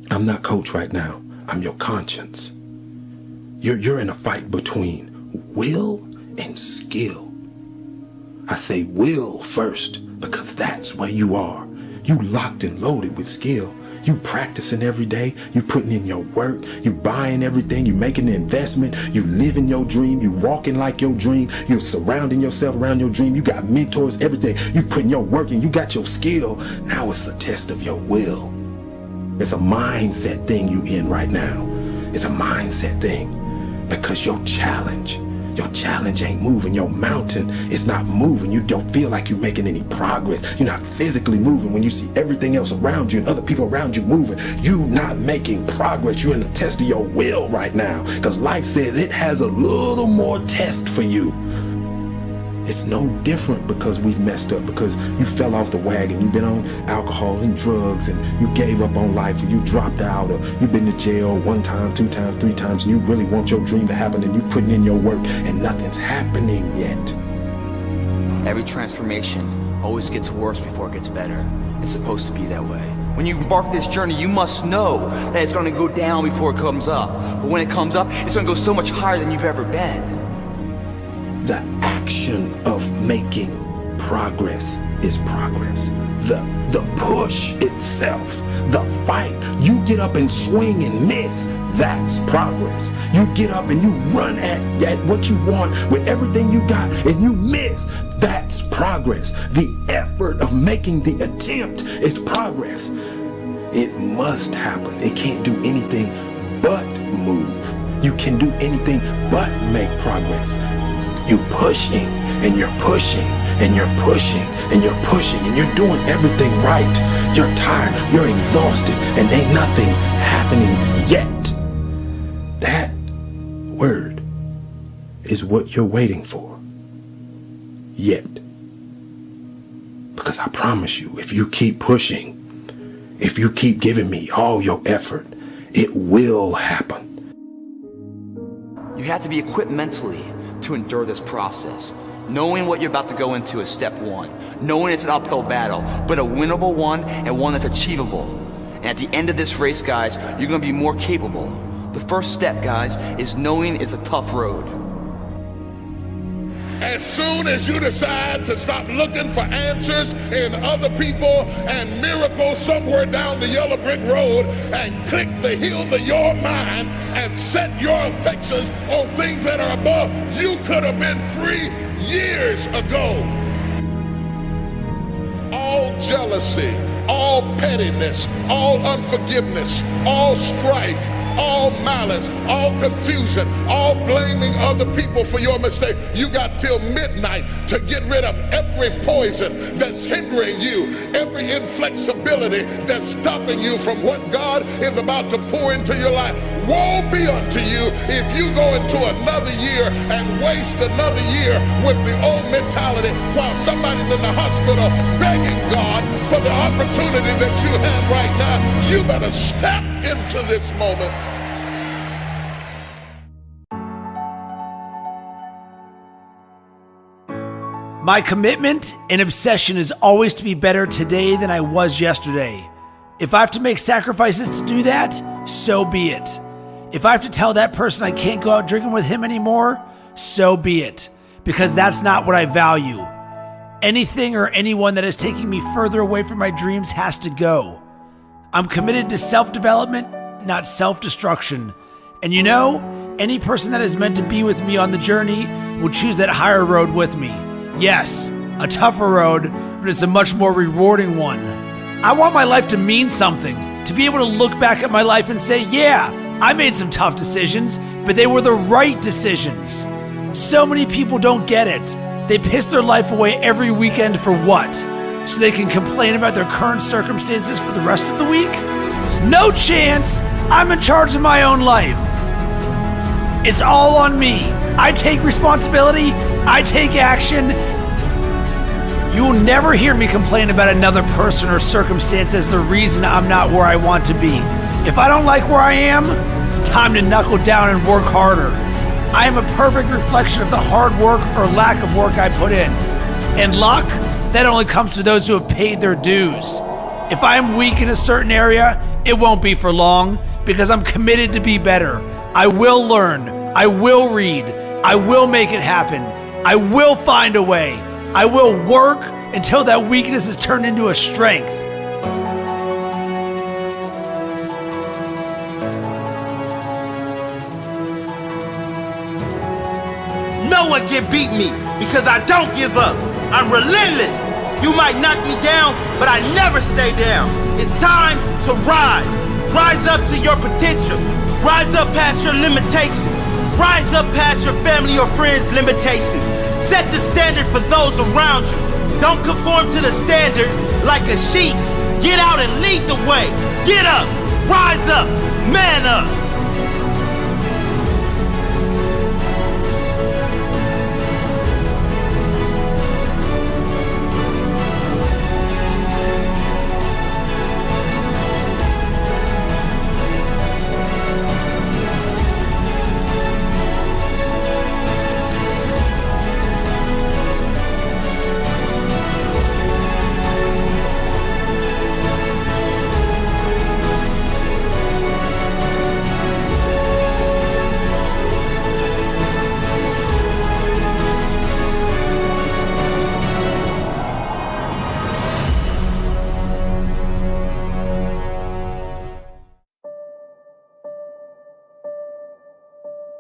I'm not coach right now. I'm your conscience. You're in a fight between will and skill. I say will first because that's where you are. You locked and loaded with skill. You practicing every day. You putting in your work. You buying everything. You making the investment. You living your dream. You walking like your dream. You surrounding yourself around your dream. You got mentors, everything. You putting your work in. You got your skill. Now it's a test of your will. It's a mindset thing you in right now. It's a mindset thing because your challenge ain't moving. Your mountain is not moving. You don't feel like you're making any progress. You're not physically moving. When you see everything else around you and other people around you moving, you're not making progress. You're in the test of your will right now because life says it has a little more test for you. It's no different because we've messed up, because you fell off the wagon. You've been on alcohol and drugs and you gave up on life, or you dropped out, or you've been to jail 1 time, 2 times, 3 times, and you really want your dream to happen and you're putting in your work and nothing's happening yet. Every transformation always gets worse before it gets better. It's supposed to be that way. When you embark this journey, you must know that it's going to go down before it comes up. But when it comes up, it's going to go so much higher than you've ever been. The action of making progress is progress. The push itself, the fight, you get up and swing and miss, that's progress. You get up and you run at what you want with everything you got and you miss, that's progress. The effort of making the attempt is progress. It must happen. It can't do anything but move. You can do anything but make progress. You're pushing and you're pushing and you're pushing and you're pushing and you're doing everything right. You're tired, you're exhausted, and ain't nothing happening yet. That word is what you're waiting for. Yet. Because I promise you, if you keep pushing, if you keep giving me all your effort, it will happen. You have to be equipped mentally to endure this process. Knowing what you're about to go into is step 1. Knowing it's an uphill battle, but a winnable one and one that's achievable. And at the end of this race, guys, you're gonna be more capable. The first step, guys, is knowing it's a tough road. As soon as you decide to stop looking for answers in other people and miracles somewhere down the yellow brick road and click the heels of your mind and set your affections on things that are above, you could have been free years ago. All jealousy, all pettiness, all unforgiveness, all strife, all malice, all confusion, all blaming other people for your mistake. You got till midnight to get rid of every poison that's hindering you, every inflexibility that's stopping you from what God is about to pour into your life. Woe be unto you if you go into another year and waste another year with the old mentality while somebody's in the hospital begging God for the opportunity that you have right now. You better step into this moment. My commitment and obsession is always to be better today than I was yesterday. If I have to make sacrifices to do that, so be it. If I have to tell that person I can't go out drinking with him anymore, so be it. Because that's not what I value. Anything or anyone that is taking me further away from my dreams has to go. I'm committed to self-development, not self-destruction. And you know, any person that is meant to be with me on the journey will choose that higher road with me. Yes, a tougher road, but it's a much more rewarding one. I want my life to mean something, to be able to look back at my life and say, yeah, I made some tough decisions, but they were the right decisions. So many people don't get it. They piss their life away every weekend for what? So they can complain about their current circumstances for the rest of the week? No chance! I'm in charge of my own life. It's all on me. I take responsibility, I take action. You will never hear me complain about another person or circumstance as the reason I'm not where I want to be. If I don't like where I am, time to knuckle down and work harder. I am a perfect reflection of the hard work or lack of work I put in. And luck, that only comes to those who have paid their dues. If I am weak in a certain area, it won't be for long because I'm committed to be better. I will learn. I will read. I will make it happen. I will find a way. I will work until that weakness is turned into a strength. No one can beat me because I don't give up. I'm relentless. You might knock me down, but I never stay down. It's time to rise. Rise up to your potential. Rise up past your limitations. Rise up past your family or friends' limitations. Set the standard for those around you. Don't conform to the standard like a sheep. Get out and lead the way. Get up. Rise up. Man up.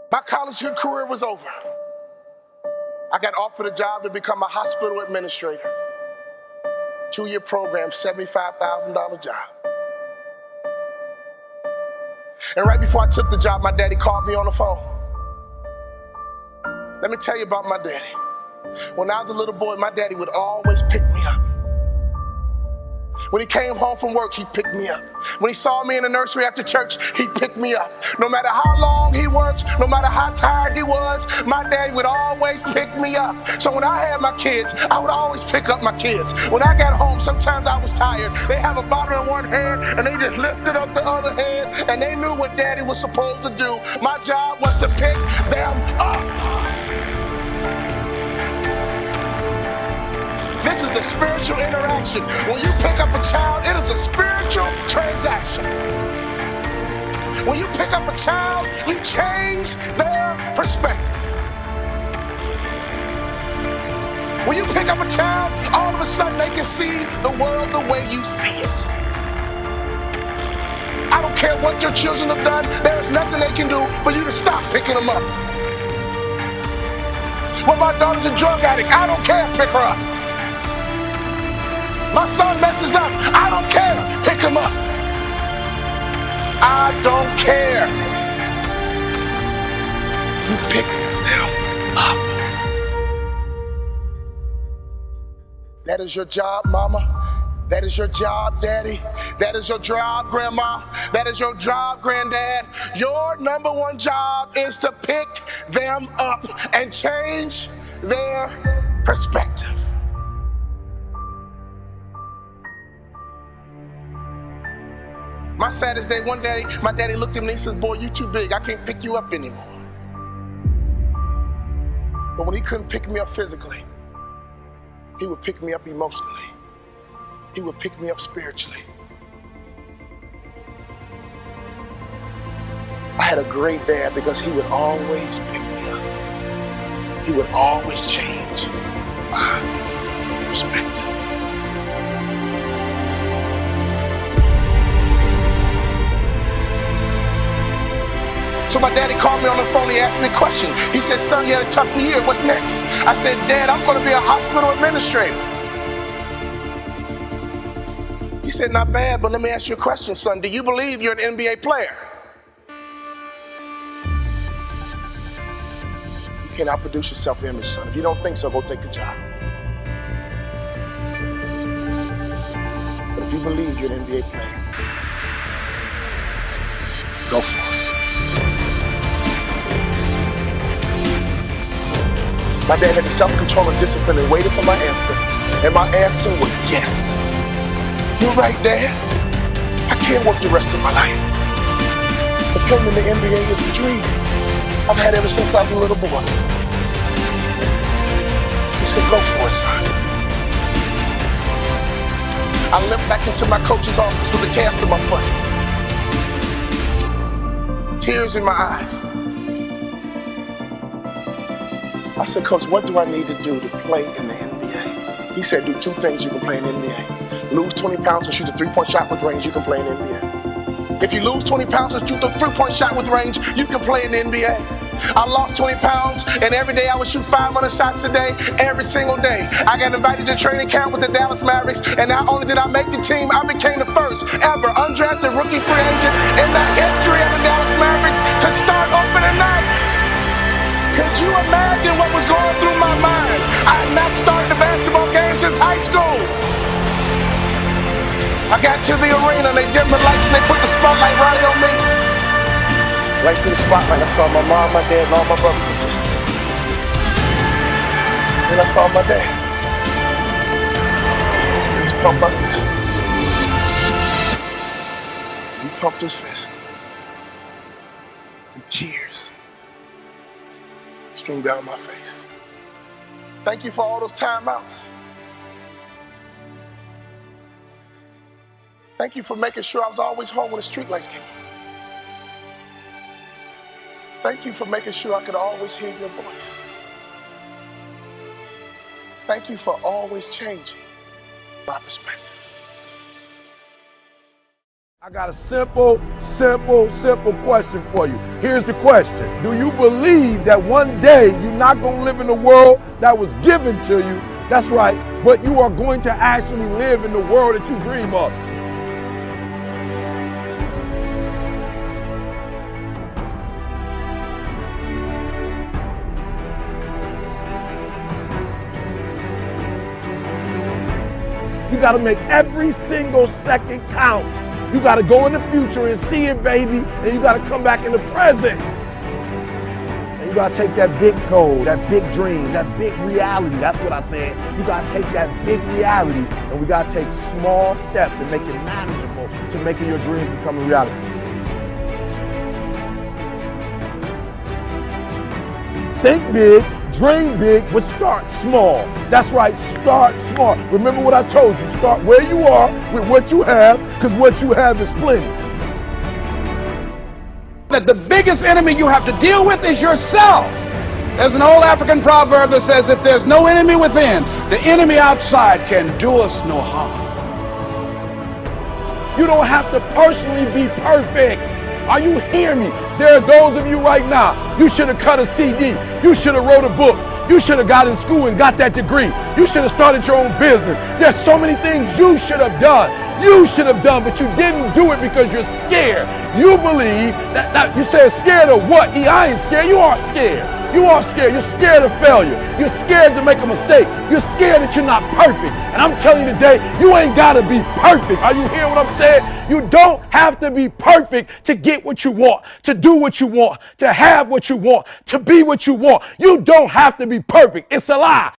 My college career was over. I got offered a job to become a hospital administrator. 2-year program, $75,000 job. And right before I took the job, my daddy called me on the phone. Let me tell you about my daddy. When I was a little boy, my daddy would always pick me up. When he came home from work, he'd pick me up. When he saw me in the nursery after church, he'd pick me up. No matter how long he worked, no matter how tired he was, my daddy would always pick me up. So when I had my kids, I would always pick up my kids. When I got home, sometimes I was tired. They have a bottle in one hand, and they just lifted up the other hand, and they knew what daddy was supposed to do. My job was to pick them up. This is a spiritual interaction. When you pick up a child, it is a spiritual transaction. When you pick up a child, you change their perspective. When you pick up a child, all of a sudden they can see the world the way you see it. I don't care what your children have done, there is nothing they can do for you to stop picking them up. Well, my daughter's a drug addict, I don't care, pick her up. My son messes up, I don't care, pick him up. I don't care. You pick them up. That is your job, mama. That is your job, daddy. That is your job, grandma. That is your job, granddad. Your number one job is to pick them up and change their perspective. My saddest day, one day, my daddy looked at me and he said, boy, you too big. I can't pick you up anymore. But when he couldn't pick me up physically, he would pick me up emotionally. He would pick me up spiritually. I had a great dad because he would always pick me up. He would always change my perspective. So my daddy called me on the phone, he asked me a question. He said, son, you had a tough year, what's next? I said, Dad, I'm gonna be a hospital administrator. He said, not bad, but let me ask you a question, son. Do you believe you're an NBA player? You can't outproduce your self-image, son. If you don't think so, go take the job. But if you believe you're an NBA player, go for it. My dad had the self-control and discipline and waited for my answer. And my answer was yes. You're right, Dad. I can't work the rest of my life. But playing in the NBA is a dream I've had ever since I was a little boy. He said, go for it, son. I limped back into my coach's office with a cast in my foot. tears in my eyes. I said, Coach, what do I need to do to play in the NBA? He said, do 2 things you can play in the NBA. Lose 20 pounds and shoot a 3-point shot with range, you can play in the NBA. If you lose 20 pounds and shoot a 3-point shot with range, you can play in the NBA. I lost 20 pounds, and every day I would shoot 500 shots a day, every single day. I got invited to training camp with the Dallas Mavericks, and not only did I make the team, I became the first ever undrafted rookie free agent in the history of the Dallas Mavericks to start opening night. Could you imagine what was going through my mind? I had not started a basketball game since high school. I got to the arena, and they dimmed the lights, and they put the spotlight right on me. Right through the spotlight, I saw my mom, my dad, and all my brothers and sisters. Then I saw my dad. He just pumped my fist. He pumped his fist. And tears streamed down my face. Thank you for all those timeouts. Thank you for making sure I was always home when the streetlights came on. Thank you for making sure I could always hear your voice. Thank you for always changing my perspective. I got a simple question for you. Here's the question. Do you believe that one day you're not going to live in the world that was given to you? That's right, but you are going to actually live in the world that you dream of. You got to make every single second count. You got to go in the future and see it, baby. And you got to come back in the present. And you got to take that big goal, that big dream, that big reality. That's what I said. You got to take that big reality, and we got to take small steps and make it manageable to making your dreams become a reality. Think big. Dream big, but start small. That's right, start small. Remember what I told you, start where you are with what you have, because what you have is plenty. That the biggest enemy you have to deal with is yourself. There's an old African proverb that says, if there's no enemy within, the enemy outside can do us no harm. You don't have to personally be perfect. Are you hearing me? There are those of you right now, you should have cut a CD. You should have wrote a book. You should have got in school and got that degree. You should have started your own business. There's so many things you should have done. You should have done, but you didn't do it because you're scared. You believe that you said scared of what? I ain't scared. You are scared. You are scared. You're scared of failure. You're scared to make a mistake. You're scared that you're not perfect. And I'm telling you today, you ain't got to be perfect. Are you hearing what I'm saying? You don't have to be perfect to get what you want, to do what you want, to have what you want, to be what you want. You don't have to be perfect. It's a lie.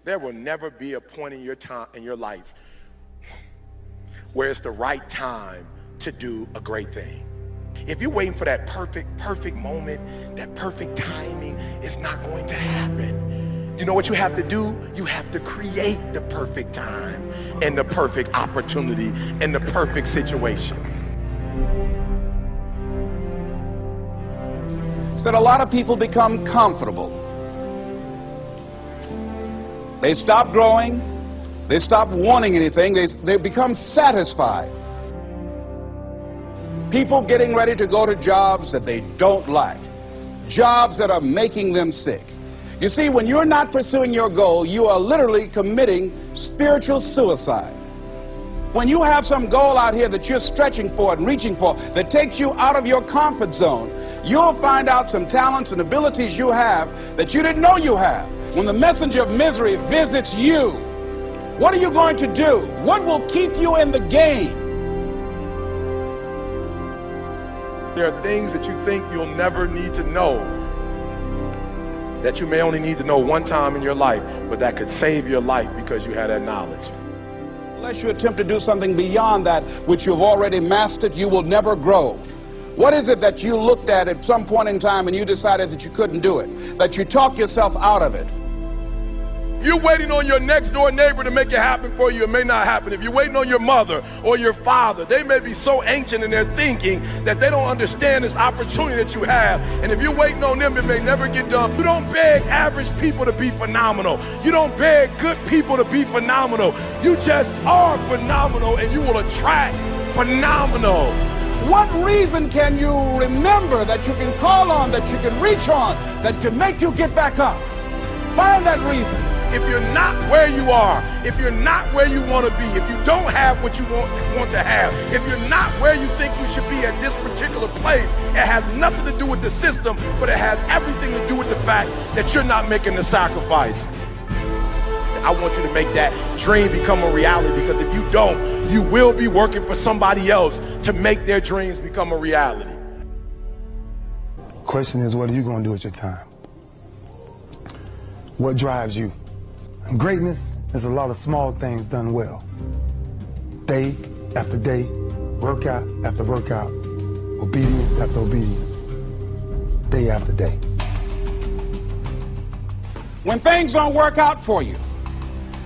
There will never be a point in your life where it's the right time to do a great thing. If you're waiting for that perfect moment, that perfect timing, it's not going to happen. You know what you have to do? You have to create the perfect time and the perfect opportunity and the perfect situation. So that a lot of people become comfortable. They stop growing. They stop wanting anything. They become satisfied. People getting ready to go to jobs that they don't like. Jobs that are making them sick. You see, when you're not pursuing your goal, you are literally committing spiritual suicide. When you have some goal out here that you're stretching for and reaching for that takes you out of your comfort zone, you'll find out some talents and abilities you have that you didn't know you have. When the messenger of misery visits you, what are you going to do? What will keep you in the game? There are things that you think you'll never need to know, that you may only need to know one time in your life, but that could save your life because you had that knowledge. Unless you attempt to do something beyond that which you've already mastered, you will never grow. What is it that you looked at some point in time and you decided that you couldn't do it, that you talked yourself out of it? If you're waiting on your next door neighbor to make it happen for you, it may not happen. If you're waiting on your mother or your father, they may be so ancient in their thinking that they don't understand this opportunity that you have. And if you're waiting on them, it may never get done. You don't beg average people to be phenomenal. You don't beg good people to be phenomenal. You just are phenomenal, and you will attract phenomenal. What reason can you remember that you can call on, that you can reach on, that can make you get back up? Find that reason. If you're not where you are, if you're not where you want to be, if you don't have what you want to have, if you're not where you think you should be at this particular place, it has nothing to do with the system, but it has everything to do with the fact that you're not making the sacrifice. I want you to make that dream become a reality, because if you don't, you will be working for somebody else to make their dreams become a reality. Question is, what are you going to do with your time? What drives you? And greatness is a lot of small things done well. Day after day, workout after workout, obedience after obedience, day after day. When things don't work out for you,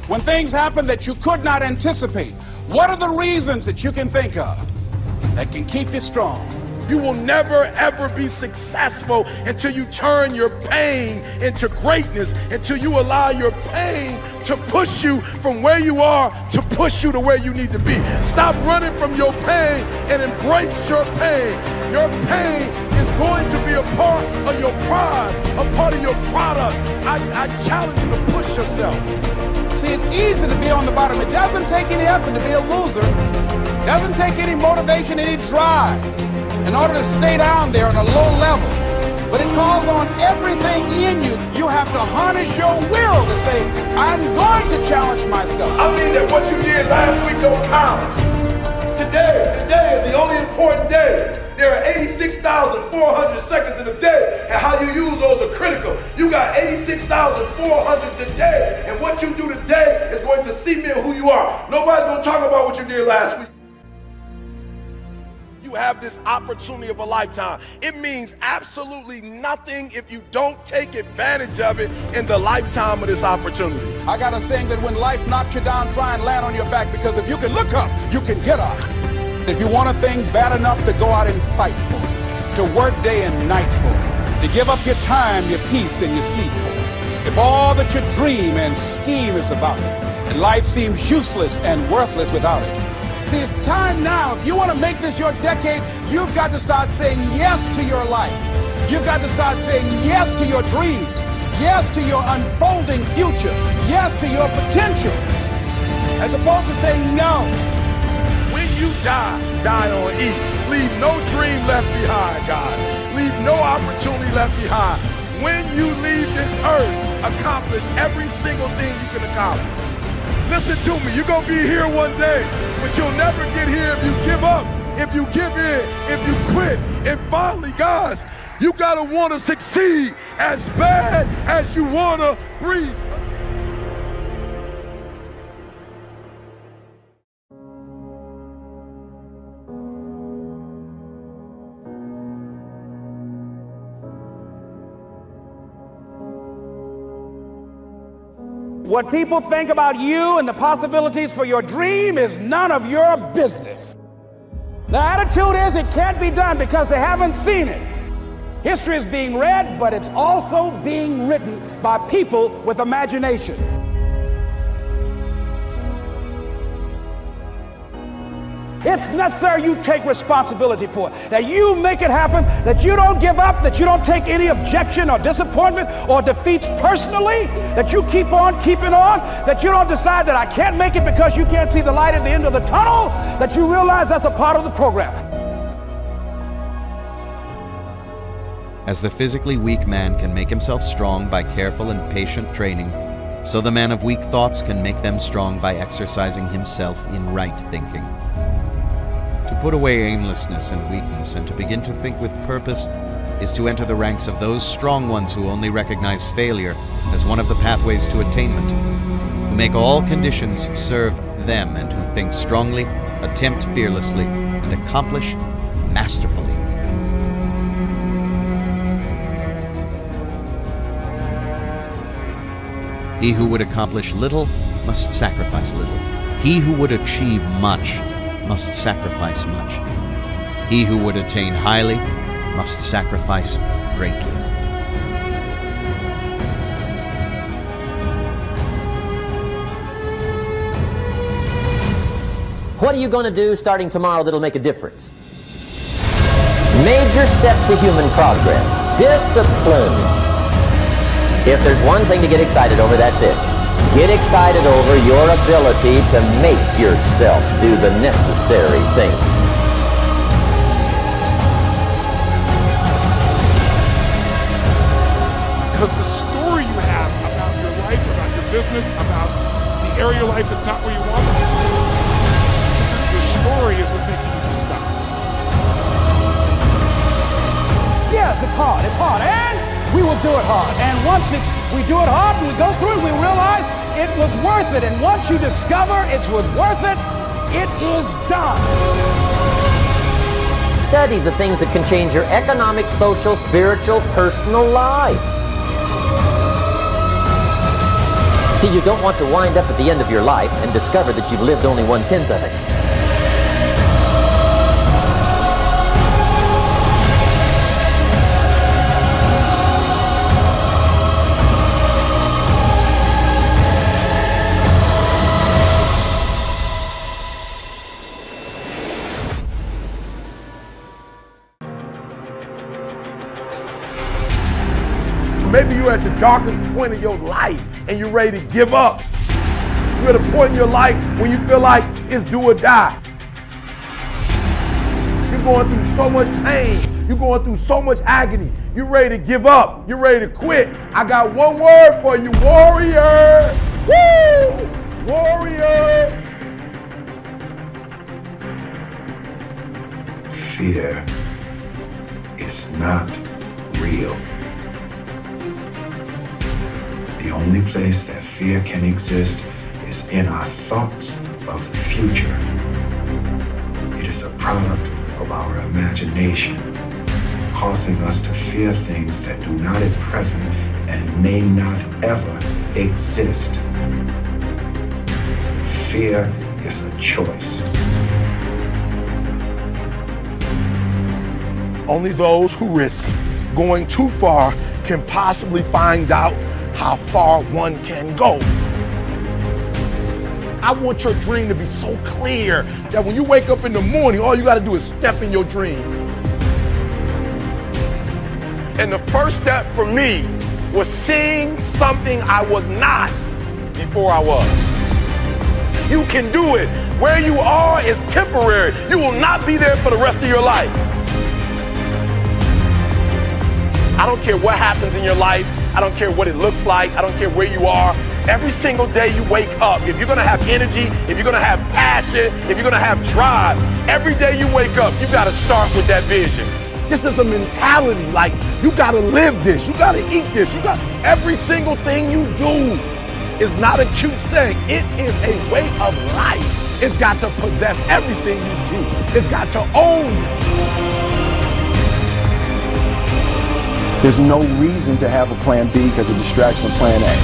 when things happen that you could not anticipate, what are the reasons that you can think of that can keep you strong? You will never, ever be successful until you turn your pain into greatness, until you allow your pain to push you from where you are to push you to where you need to be. Stop running from your pain and embrace your pain. Your pain is going to be a part of your prize, a part of your product. I challenge you to push yourself. See, it's easy to be on the bottom. It doesn't take any effort to be a loser. It doesn't take any motivation, any drive in order to stay down there on a low level. But it calls on everything in you. You have to harness your will to say, I'm going to challenge myself. I mean that what you did last week don't count. Today is the only important day. There are 86,400 seconds in a day, and how you use those are critical. You got 86,400 today, and what you do today is going to cement who you are. Nobody's going to talk about what you did last week. You have this opportunity of a lifetime. It means absolutely nothing if you don't take advantage of it in the lifetime of this opportunity. I got a saying that when life knocks you down, try and land on your back, because if you can look up, you can get up. If you want a thing bad enough to go out and fight for it, to work day and night for it, to give up your time, your peace, and your sleep for it, if all that you dream and scheme is about it, and life seems useless and worthless without it. See, it's time now. If you want to make this your decade, you've got to start saying yes to your life. You've got to start saying yes to your dreams, yes to your unfolding future, yes to your potential, as opposed to saying no. When you die on E. Leave no dream left behind, guys. Leave no opportunity left behind. When you leave this earth, accomplish every single thing you can accomplish. Listen to me, you're gonna be here one day, but you'll never get here if you give up, if you give in, if you quit. And finally, guys, you gotta wanna succeed as bad as you wanna breathe. What people think about you and the possibilities for your dream is none of your business. The attitude is it can't be done because they haven't seen it. History is being read, but it's also being written by people with imagination. It's necessary you take responsibility for it, that you make it happen, that you don't give up, that you don't take any objection or disappointment or defeats personally, that you keep on keeping on, that you don't decide that I can't make it because you can't see the light at the end of the tunnel, that you realize that's a part of the program. As the physically weak man can make himself strong by careful and patient training, so the man of weak thoughts can make them strong by exercising himself in right thinking. To put away aimlessness and weakness and to begin to think with purpose is to enter the ranks of those strong ones who only recognize failure as one of the pathways to attainment, who make all conditions serve them and who think strongly, attempt fearlessly, and accomplish masterfully. He who would accomplish little must sacrifice little. He who would achieve much must sacrifice much. He who would attain highly must sacrifice greatly. What are you going to do starting tomorrow that'll make a difference? Major step to human progress. Discipline. If there's one thing to get excited over, that's it. Get excited over your ability to make yourself do the necessary things. Because the story you have about your life, about your business, about the area of your life that's not where you want it, your story is what's making you stop. Yes, it's hard, and we will do it hard. And once we do it hard and we go through it, we realize it was worth it. And once you discover it was worth it, it is done. Study the things that can change your economic, social, spiritual, personal life. See, you don't want to wind up at the end of your life and discover that you've lived only 1/10 of it. Maybe you're at the darkest point of your life and you're ready to give up. You're at a point in your life when you feel like it's do or die. You're going through so much pain. You're going through so much agony. You're ready to give up. You're ready to quit. I got one word for you, warrior. Woo! Warrior. Fear is not real. The only place that fear can exist is in our thoughts of the future. It is a product of our imagination, causing us to fear things that do not at present and may not ever exist. Fear is a choice. Only those who risk going too far can possibly find out how far one can go. I want your dream to be so clear that when you wake up in the morning, all you gotta do is step in your dream. And the first step for me was seeing something I was not before I was. You can do it. Where you are is temporary. You will not be there for the rest of your life. I don't care what happens in your life. I don't care what it looks like. I don't care where you are. Every single day you wake up, if you're gonna have energy, if you're gonna have passion, if you're gonna have drive, every day you wake up, you gotta start with that vision. This is a mentality, like you gotta live this, you gotta eat this, you got every single thing you do is not a cute saying. It is a way of life. It's got to possess everything you do. It's got to own you. There's no reason to have a plan B because of distraction from plan A.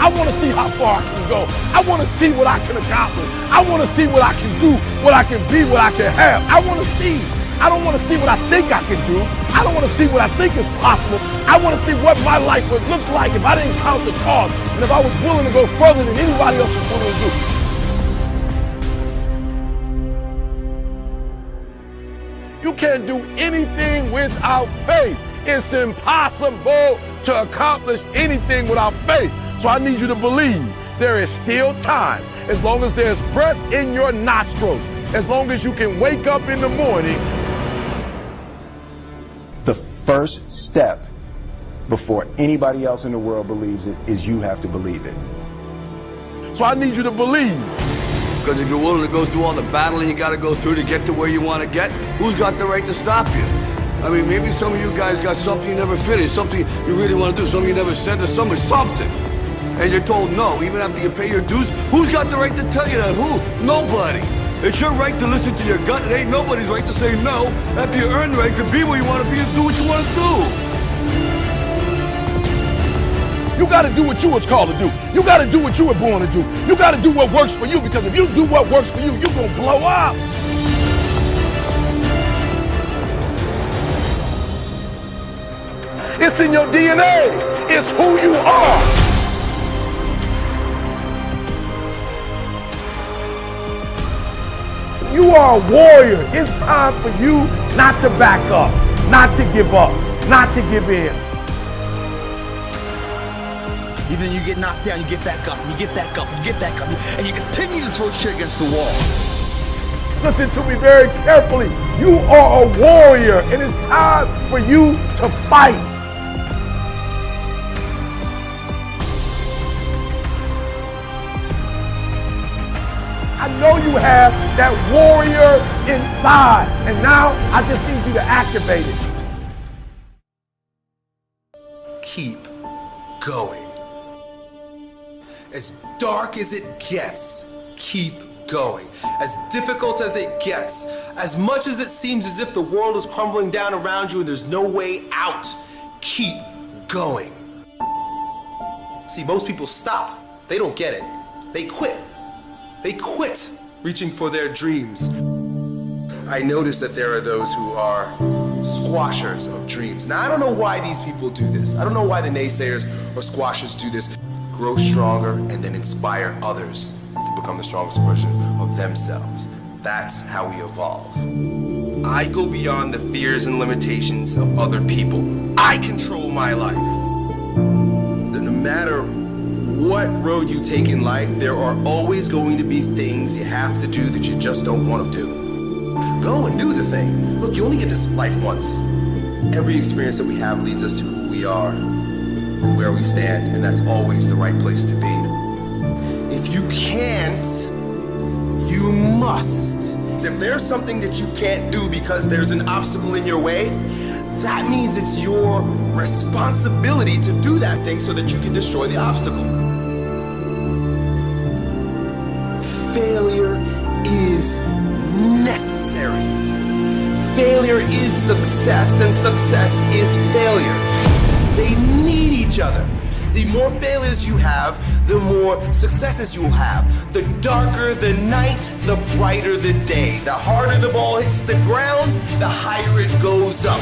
I want to see how far I can go. I want to see what I can accomplish. I want to see what I can do, what I can be, what I can have. I want to see. I don't want to see what I think I can do. I don't want to see what I think is possible. I want to see what my life would look like if I didn't count the cost and if I was willing to go further than anybody else was willing to do. You can't do anything without faith. It's impossible to accomplish anything without faith. So I need you to believe there is still time. As long as there's breath in your nostrils, as long as you can wake up in the morning. The first step before anybody else in the world believes it is you have to believe it. So I need you to believe. Because if you're willing to go through all the battling you got to go through to get to where you want to get, who's got the right to stop you? I mean, maybe some of you guys got something you never finished, something you really want to do, something you never said to somebody, something. And you're told no, even after you pay your dues. Who's got the right to tell you that? Who? Nobody. It's your right to listen to your gut. It ain't nobody's right to say no after you earn the right to be where you want to be and do what you want to do. You got to do what you was called to do. You got to do what you were born to do. You got to do what works for you, because if you do what works for you, you're going to blow up. It's in your DNA. It's who you are. You are a warrior. It's time for you not to back up, not to give up, not to give in. Even you get knocked down, you get back up, you get back up, you get back up, and you continue to throw shit against the wall. Listen to me very carefully. You are a warrior, and it's time for you to fight. I know you have that warrior inside, and now I just need you to activate it. Keep going. As dark as it gets, keep going. As difficult as it gets, as much as it seems as if the world is crumbling down around you and there's no way out, keep going. See, most people stop. They don't get it. They quit. They quit reaching for their dreams. I notice that there are those who are squashers of dreams. Now, I don't know why these people do this. I don't know why the naysayers or squashers do this. Grow stronger and then inspire others to become the strongest version of themselves. That's how we evolve. I go beyond the fears and limitations of other people. I control my life. No matter what road you take in life, there are always going to be things you have to do that you just don't want to do. Go and do the thing. Look, you only get this life once. Every experience that we have leads us to who we are and where we stand, and that's always the right place to be. If you can't, you must. If there's something that you can't do because there's an obstacle in your way, that means it's your responsibility to do that thing so that you can destroy the obstacle. Failure is necessary. Failure is success, and success is failure. They need each other. The more failures you have, the more successes you'll have. The darker the night, the brighter the day. The harder the ball hits the ground, the higher it goes up.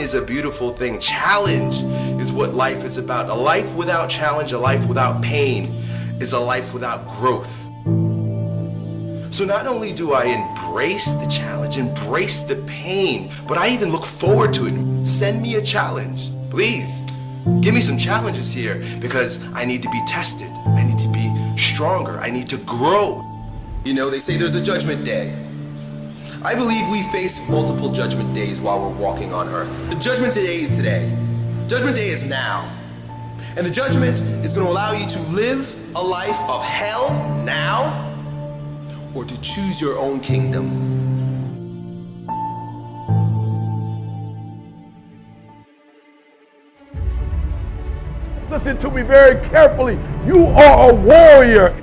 Is a beautiful thing. Challenge is what life is about. A life without challenge, a life without pain, is a life without growth. So not only do I embrace the challenge, embrace the pain, but I even look forward to it. Send me a challenge, please. Give me some challenges here, because I need to be tested. I need to be stronger. I need to grow. You know, they say there's a judgment day. I believe we face multiple judgment days while we're walking on earth. The judgment day is today. Judgment day is now. And the judgment is going to allow you to live a life of hell now, or to choose your own kingdom. Listen to me very carefully. You are a warrior,